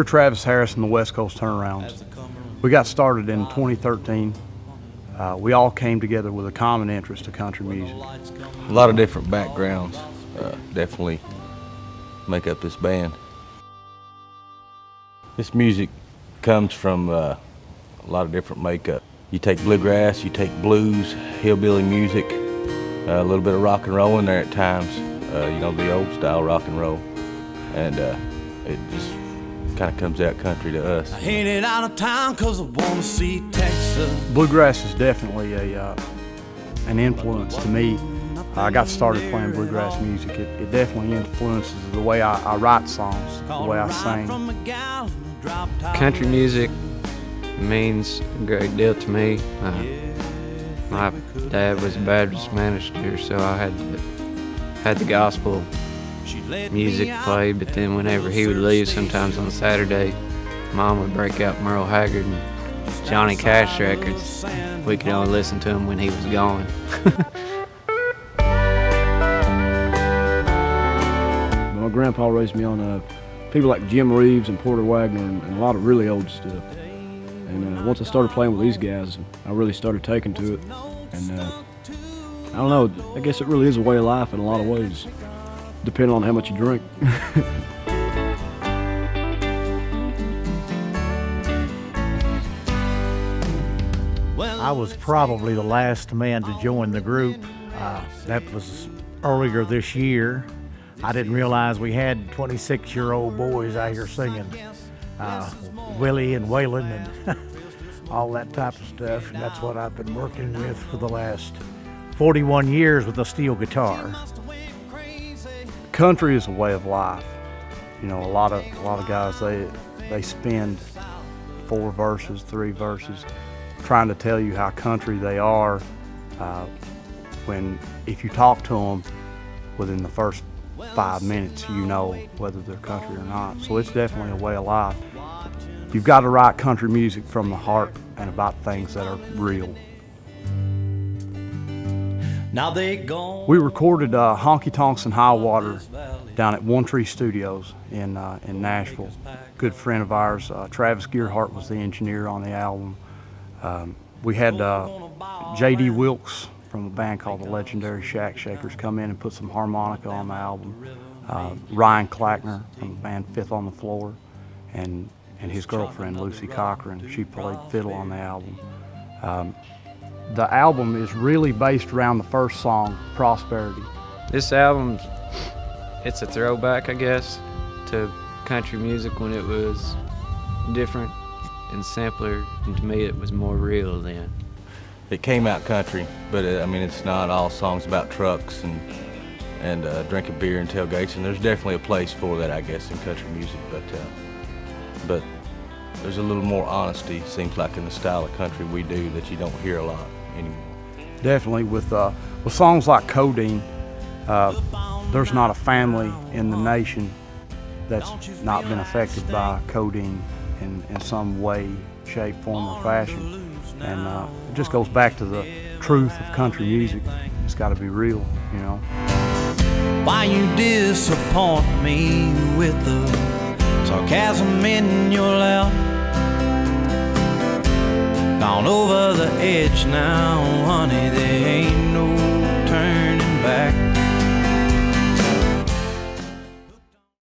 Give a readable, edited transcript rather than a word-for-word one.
We're Travis Harris and the West Coast Turnarounds. We got started in 2013. We all came together with a common interest to country music. A lot of different backgrounds definitely make up this band. This music comes from a lot of different makeup. You take bluegrass, you take blues, hillbilly music, a little bit of rock and roll in there at times, the old style rock and roll, and it just kind of comes out country to us. I hate it out of town 'cause I wanna see Texas. Bluegrass is definitely an influence to me. I got started playing bluegrass music. It definitely influences the way I write songs, the way I sing. Country music means a great deal to me. My dad was a Baptist minister, so I had the gospel music played, but then whenever he would leave, sometimes on Saturday, Mom would break out Merle Haggard and Johnny Cash records. We could only listen to them when he was gone. My grandpa raised me on people like Jim Reeves and Porter Wagner and a lot of really old stuff. And once I started playing with these guys, I really started taking to it. And I don't know, I guess it really is a way of life in a lot of ways, depending on how much you drink. I was probably the last man to join the group. That was earlier this year. I didn't realize we had 26-year-old boys out here singing. Willie and Waylon and all that type of stuff. And that's what I've been working with for the last 41 years with a steel guitar. Country is a way of life. You know, a lot of guys, they spend 4 verses, 3 verses trying to tell you how country they are, when if you talk to them within the first 5 minutes, you know whether they're country or not. So it's definitely a way of life. You've got to write country music from the heart and about things that are real. Now they gone. We recorded Honky, Tonks, and High Water down at One Tree Studios in Nashville. Good friend of ours, Travis Gearhart, was the engineer on the album. We had J.D. Wilkes from a band called the Legendary Shack Shakers come in and put some harmonica on the album. Ryan Clackner from the band Fifth on the Floor, and his girlfriend Lucy Cochran, she played fiddle on the album. The album is really based around the first song, Prosperity. This album, it's a throwback, I guess, to country music when it was different and simpler, and to me it was more real then. It came out country, but it's not all songs about trucks and drinking beer and tailgates, and there's definitely a place for that, I guess, in country music, but there's a little more honesty, seems like, in the style of country we do that you don't hear a lot anymore. Definitely with songs like Codeine, there's not a family in the nation that's not been affected by codeine in some way, shape, form, or fashion. And it just goes back to the truth of country music. It's got to be real, you know. Why you disappoint me with the sarcasm in your laugh? Gone over the edge now, honey, there ain't